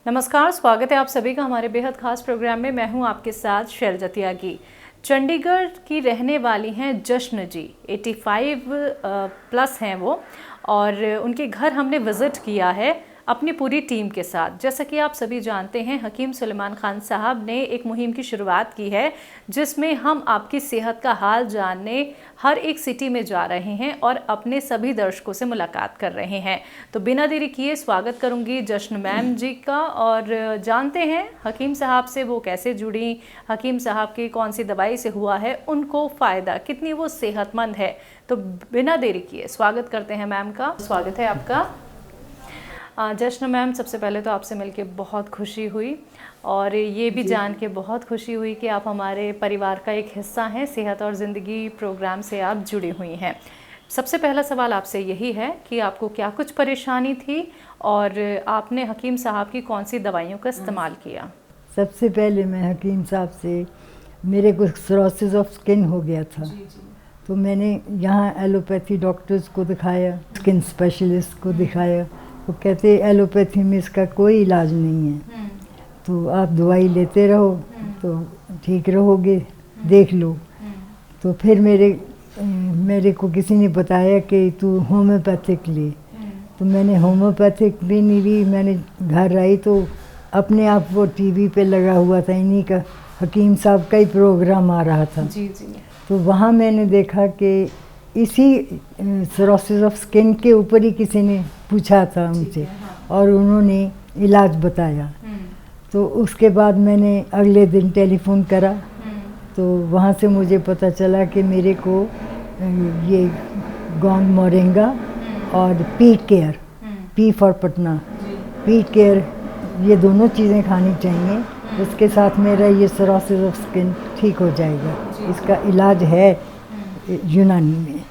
नमस्कार, स्वागत है आप सभी का हमारे बेहद खास प्रोग्राम में। मैं हूं आपके साथ शैलजा त्यागी। चंडीगढ़ की रहने वाली हैं जश्न जी। 85 प्लस हैं वो, और उनके घर हमने विज़िट किया है अपनी पूरी टीम के साथ। जैसा कि आप सभी जानते हैं, हकीम सुलेमान खान साहब ने एक मुहिम की शुरुआत की है जिसमें हम आपकी सेहत का हाल जानने हर एक सिटी में जा रहे हैं और अपने सभी दर्शकों से मुलाकात कर रहे हैं। तो बिना देरी किए स्वागत करूंगी जश्न मैम जी का, और जानते हैं हकीम साहब से वो कैसे जुड़ी, हकीम साहब की कौन सी दवाई से हुआ है, उनको फ़ायदा, कितनी वो सेहतमंद है। तो बिना देरी किए स्वागत करते हैं मैम का। स्वागत है आपका। जश्न मैम, सबसे पहले तो आपसे मिलके बहुत खुशी हुई, और ये भी जान के बहुत खुशी हुई कि आप हमारे परिवार का एक हिस्सा हैं। सेहत और ज़िंदगी प्रोग्राम से आप जुड़ी हुई हैं। सबसे पहला सवाल आपसे यही है कि आपको क्या कुछ परेशानी थी और आपने हकीम साहब की कौन सी दवाइयों का इस्तेमाल किया? सबसे पहले मैं हकीम साहब से, मेरे को सोरासिस ऑफ स्किन हो गया था। तो मैंने यहाँ एलोपैथी डॉक्टर्स को दिखाया, स्किन स्पेशलिस्ट को दिखाया। वो कहते एलोपैथी में इसका कोई इलाज नहीं है, तो आप दवाई लेते रहो तो ठीक रहोगे, देख लो। तो फिर मेरे को किसी ने बताया कि तू होम्योपैथिक ले। तो मैंने होम्योपैथिक भी नहीं ली। मैंने घर आई तो अपने आप वो टीवी पे लगा हुआ था, इन्हीं का हकीम साहब का ही प्रोग्राम आ रहा था। जी जी। तो वहाँ मैंने देखा कि इसी सोरासिस ऑफ स्किन के ऊपर ही किसी ने पूछा था उनसे, हाँ। और उन्होंने इलाज बताया। तो उसके बाद मैंने अगले दिन टेलीफोन करा, तो वहाँ से मुझे पता चला कि मेरे को ये गोंद मोरिंगा और P care, P for Patna, P care, ये दोनों चीज़ें खानी चाहिए। उसके साथ मेरा ये सोरासिस ऑफ स्किन ठीक हो जाएगा। इसका इलाज है यूनानी में।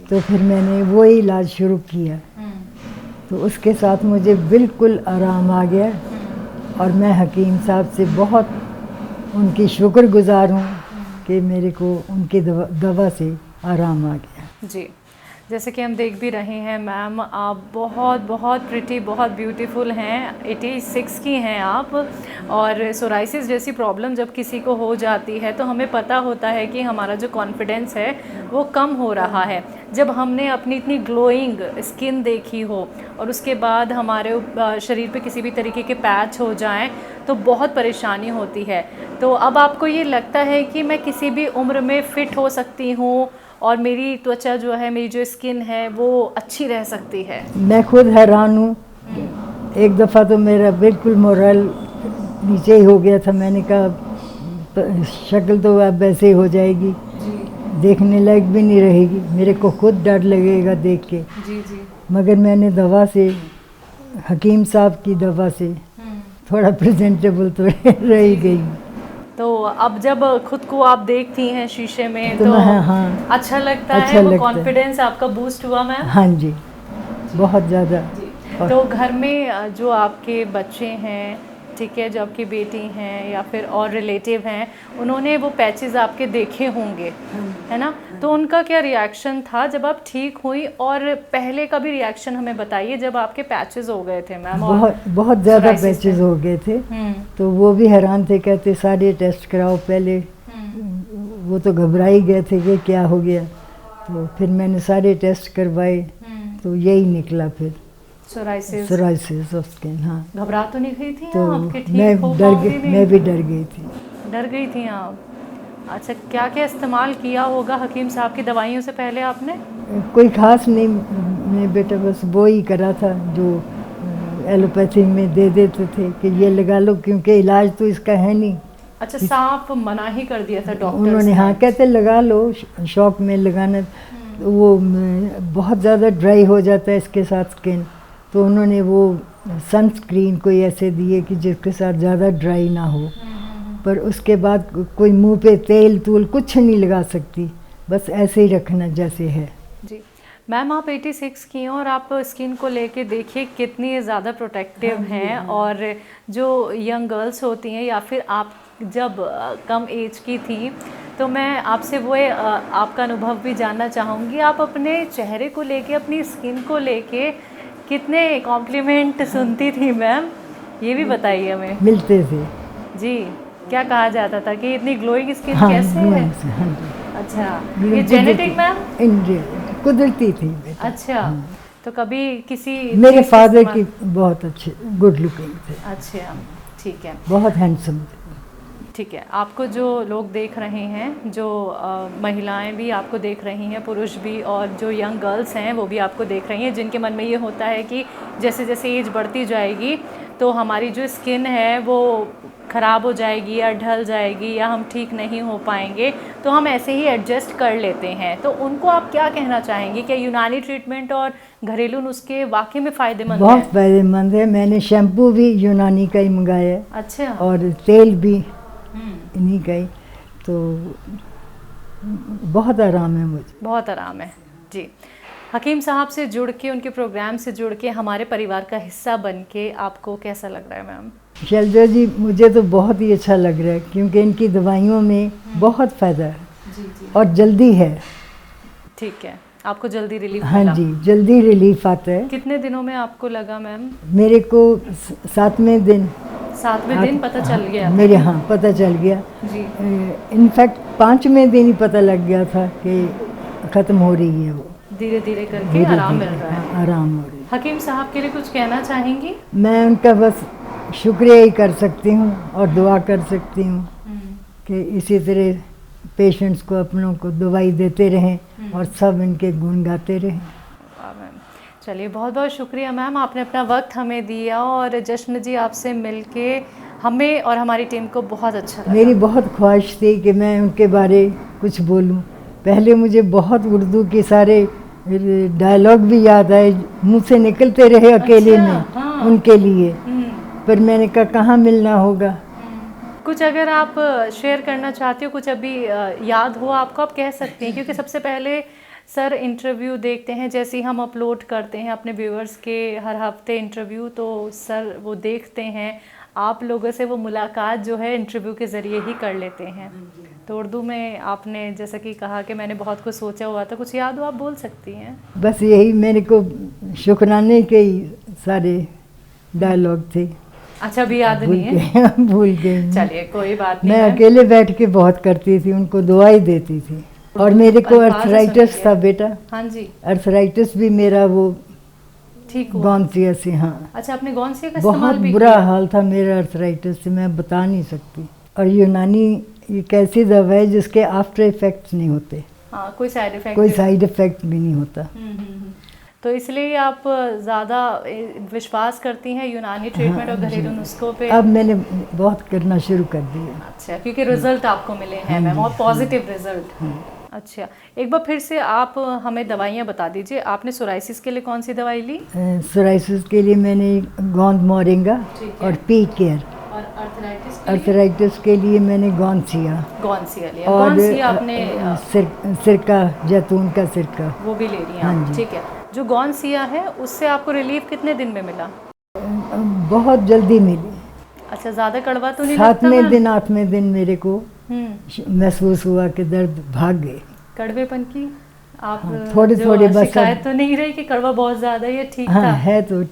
तो फिर मैंने वो इलाज शुरू किया, तो उसके साथ मुझे बिल्कुल आराम आ गया, और मैं हकीम साहब से बहुत उनकी शुक्रगुजार हूँ कि मेरे को उनकी दवा से आराम आ गया। जी, जैसे कि हम देख भी रहे हैं मैम, आप बहुत बहुत प्रिटी, बहुत ब्यूटीफुल हैं। 86 की हैं आप, और सोराइसिस जैसी प्रॉब्लम जब किसी को हो जाती है तो हमें पता होता है कि हमारा जो कॉन्फिडेंस है वो कम हो रहा है। जब हमने अपनी इतनी ग्लोइंग स्किन देखी हो और उसके बाद हमारे शरीर पे किसी भी तरीके के पैच हो जाएं तो बहुत परेशानी होती है। तो अब आपको ये लगता है कि मैं किसी भी उम्र में फ़िट हो सकती हूँ और मेरी त्वचा जो है, मेरी जो स्किन है वो अच्छी रह सकती है? मैं खुद हैरान हूँ। एक दफ़ा तो मेरा बिल्कुल मोरल नीचे ही हो गया था। मैंने कहा शक्ल तो अब वैसे ही हो जाएगी, देखने लायक भी नहीं रहेगी, मेरे को खुद डर लगेगा देख के। जी। मगर मैंने दवा से, हकीम साहब की दवा से थोड़ा प्रेजेंटेबल तो रह ही गई। तो अब जब खुद को आप देखती हैं शीशे में तो हाँ, अच्छा लगता अच्छा है, वो लगता है। कॉन्फिडेंस आपका बूस्ट हुआ मैम? हाँ जी, बहुत ज़्यादा। तो घर में जो आपके बच्चे हैं, ठीक है, जो आपकी बेटी हैं या फिर और रिलेटिव हैं, उन्होंने वो पैचेस आपके देखे होंगे, है ना? तो उनका क्या रिएक्शन था जब आप ठीक हुई, और पहले का भी रिएक्शन हमें बताइए जब आपके पैचेस हो गए थे मैम? बहुत ज़्यादा पैचेस हो गए थे। तो वो भी हैरान थे, कहते सारे टेस्ट कराओ पहले। वो तो घबरा ही गए थे कि क्या हो गया। तो फिर मैंने सारे टेस्ट करवाए, तो यही निकला फिर सोराइसिस ऑफ स्किन। हाँ। घबरा तो नहीं गई थी तो आपके ठीक मैं हो डर पाओगे गई, नहीं? मैं भी डर गई थी। डर गई थी आप? अच्छा, क्या क्या इस्तेमाल किया होगा हकीम साहब की दवाइयों से पहले आपने? कोई खास नहीं, मैं बेटा बस वो ही करा था जो एलोपैथी में दे देते थे कि ये लगा लो, क्योंकि इलाज तो इसका है नहीं। अच्छा, साफ मना ही कर दिया था डॉक्टर्स उन्होंने, ने? हाँ, कहते लगा लो, शौक में लगाना। वो बहुत ज़्यादा ड्राई हो जाता है इसके साथ स्किन। तो उन्होंने वो सनस्क्रीन कोई ऐसे दिए कि जिसके साथ ज़्यादा ड्राई ना हो। पर उसके बाद कोई मुंह पे तेल तूल कुछ नहीं लगा सकती, बस ऐसे ही रखना जैसे है। जी मैम, आप 86 की हैं और आप स्किन को लेके देखिए कितनी ज़्यादा प्रोटेक्टिव हैं। और जो यंग गर्ल्स होती हैं या फिर आप जब कम एज की थी, तो मैं आपसे वो आपका अनुभव भी जानना चाहूँगी। आप अपने चेहरे को लेके, अपनी स्किन को लेके कितने कॉम्प्लीमेंट सुनती थी मैम? ये भी बताइए हमें। मिलते थे जी, क्या कहा जाता था कि इतनी ग्लोइंग स्किन हाँ, कैसे है? glowing से, हाँ जी। अच्छा, ये जेनेटिक मैम? कुदरती थी बेटा। अच्छा, तो कभी किसी मेरे चीज़ का फादर इस्तेमाल- की बहुत अच्छे, गुड लुकिंग थे, अच्छा, ठीक है। बहुत हैंडसम थे। ठीक है, आपको जो लोग देख रहे हैं, जो महिलाएं भी आपको देख रही हैं, पुरुष भी, और जो यंग गर्ल्स हैं वो भी आपको देख रही हैं, जिनके मन में ये होता है कि जैसे जैसे एज बढ़ती जाएगी तो हमारी जो स्किन है वो ख़राब हो जाएगी या ढल जाएगी या हम ठीक नहीं हो पाएंगे, तो हम ऐसे ही एडजस्ट कर लेते हैं। तो उनको आप क्या कहना चाहेंगे? क्या यूनानी ट्रीटमेंट और घरेलू नुस्खे वाकई में फ़ायदेमंद बहुत हैं? फायदेमंद है। मैंने शैम्पू भी यूनानी का ही मंगाया है अच्छा। और तेल भी हम्म, इन्हीं का ही, तो बहुत आराम है मुझे। बहुत आराम है जी। हकीम साहब से जुड़ के, उनके प्रोग्राम से जुड़ के, हमारे परिवार का हिस्सा बन के आपको कैसा लग रहा है मैम? शैलजा जी, मुझे तो बहुत ही अच्छा लग रहा है क्योंकि इनकी दवाइयों में बहुत फ़ायदा है जी जी, और जल्दी है। ठीक है, आपको जल्दी रिलीफ हाँ मिला? जी, जल्दी रिलीफ आता है। कितने दिनों में आपको लगा मैम? मेरे को 7वें दिन 7वें दिन पता चल गया था? मेरे, हाँ, पता चल गया। जी। इनफैक्ट 5वें दिन ही पता लग गया था कि ख़त्म हो रही है वो, धीरे धीरे करके धीरे आराम मिल धीरे, रहा है। हाँ, आराम हो रही है। हकीम साहब के लिए कुछ कहना चाहेंगी? मैं उनका बस शुक्रिया ही कर सकती हूँ और दुआ कर सकती हूँ कि इसी तरह पेशेंट्स को, अपनों को दवाई देते रहें और सब इनके गुण गाते रहें। वाह मैम, चलिए बहुत बहुत शुक्रिया मैम, आपने अपना वक्त हमें दिया और जश्न जी आपसे मिलके हमें और हमारी टीम को बहुत अच्छा लगा। मेरी बहुत ख्वाहिश थी कि मैं उनके बारे कुछ बोलूं। पहले मुझे बहुत उर्दू के सारे डायलॉग भी याद आए, मुंह से निकलते रहे अकेले अच्छा, में, हाँ। उनके लिए, पर मैंने कहा कहाँ मिलना होगा। कुछ अगर आप शेयर करना चाहती हो, कुछ अभी याद हो आपको, आप कह सकती हैं, क्योंकि सबसे पहले सर इंटरव्यू देखते हैं, जैसे ही हम अपलोड करते हैं अपने व्यूअर्स के हर हफ्ते इंटरव्यू, तो सर वो देखते हैं, आप लोगों से वो मुलाकात जो है इंटरव्यू के ज़रिए ही कर लेते हैं। तो उर्दू में आपने जैसा कि कहा कि मैंने बहुत कुछ सोचा हुआ था, कुछ याद हो आप बोल सकती हैं? बस यही मेरे को शुक्राने के ही सारे डायलॉग थे। अच्छा, भी याद भूल नहीं है? गए भूल गई। चलिए कोई बात नहीं मैं मैम। अकेले बैठ के बहुत करती थी, उनको दवाई देती थी। और मेरे को अल्फाज अर्थराइटिस सुनेंगे। था बेटा, हाँ जी, अर्थराइटिस भी मेरा वो ठीक हुआ? गौनसिया से, हाँ, अच्छा, आपने गौनसिया का बहुत इस्तेमाल भी बुरा किया? हाल था मेरा अर्थराइटिस से, मैं बता नहीं सकती। और यूनानी एक ऐसी दवा है जिसके आफ्टर इफेक्ट्स नहीं होते, हाँ, कोई साइड इफेक्ट कोई साइड इफेक्ट भी नहीं होता। तो इसलिए आप ज़्यादा विश्वास करती हैं यूनानी ट्रीटमेंट और घरेलू नुस्खों पे? अब मैंने बहुत करना शुरू कर दिया। अच्छा, क्योंकि रिजल्ट आपको मिले हैं मैम, और पॉजिटिव रिजल्ट। अच्छा, एक बार फिर से आप हमें दवाइयाँ बता दीजिए। आपने सोराइसिस के लिए कौन सी दवाई ली? सोराइसिस के लिए मैंने गोंद मोरिंगा ठीक है। और पी केयर। और अर्थराइटिस के लिए? अर्थराइटिस के लिए मैंने गौनसिया गौनसिया लिया। और गौनसिया आपने सिरका, जैतून का सिरका। वो भी ले लिया? हाँ जी। ठीक है। जो गौनसिया है उससे आपको रिलीफ कितने दिन में मिला? बहुत जल्दी मिली। अच्छा, ज़्यादा कड़वा तो नहीं लगता 7वें मैम? दिन 8वें दिन मेरे को महसूस हुआ कि दर्द भाग गए। कड़वेपन की आप हाँ, थोड़े जो थोड़े बस शिकायत तो नहीं रही कि कड़वा बहुत ज़्यादा, ये ठीक हाँ, था? है तो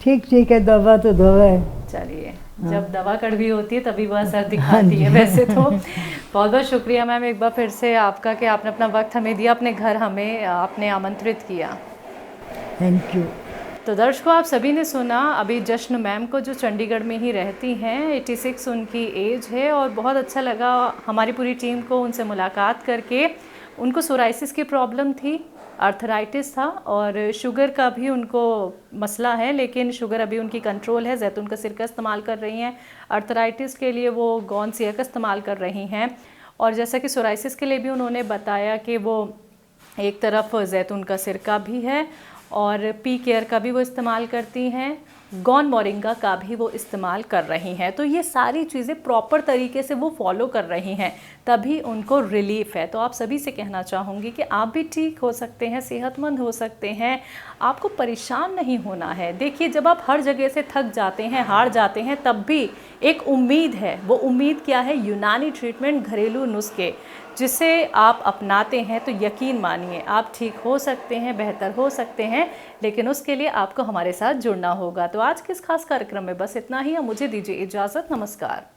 ठीक ठीक है, दवा तो दवा है। चलिए, जब दवा कड़वी होती है तभी वह असर दिखाती है वैसे तो। बहुत बहुत शुक्रिया मैम एक बार फिर से आपका कि आपने अपना वक्त हमें दिया, अपने घर हमें आपने आमंत्रित किया। Thank you. तो दर्शकों, आप सभी ने सुना अभी जश्न मैम को, जो चंडीगढ़ में ही रहती हैं, 86 उनकी एज है, और बहुत अच्छा लगा हमारी पूरी टीम को उनसे मुलाकात करके। उनको सोराइसिस की प्रॉब्लम थी, अर्थराइटिस था, और शुगर का भी उनको मसला है, लेकिन शुगर अभी उनकी कंट्रोल है। जैतून का सिरका इस्तेमाल कर रही हैं, अर्थराइटिस के लिए वो गौनसिया का इस्तेमाल कर रही हैं, और जैसा कि सोराइसिस के लिए भी उन्होंने बताया कि वो एक तरफ जैतून का सिरका भी है और पी केयर का भी वो इस्तेमाल करती हैं, गौन मोरिंगा का भी वो इस्तेमाल कर रही हैं। तो ये सारी चीज़ें प्रॉपर तरीके से वो फॉलो कर रही हैं, तभी उनको रिलीफ है। तो आप सभी से कहना चाहूँगी कि आप भी ठीक हो सकते हैं, सेहतमंद हो सकते हैं, आपको परेशान नहीं होना है। देखिए, जब आप हर जगह से थक जाते हैं, हार जाते हैं, तब भी एक उम्मीद है। वो उम्मीद क्या है? यूनानी ट्रीटमेंट, घरेलू नुस्खे। जिसे आप अपनाते हैं तो यकीन मानिए आप ठीक हो सकते हैं, बेहतर हो सकते हैं, लेकिन उसके लिए आपको हमारे साथ जुड़ना होगा। तो आज के इस खास कार्यक्रम में बस इतना ही। मुझे दीजिए इजाज़त। नमस्कार।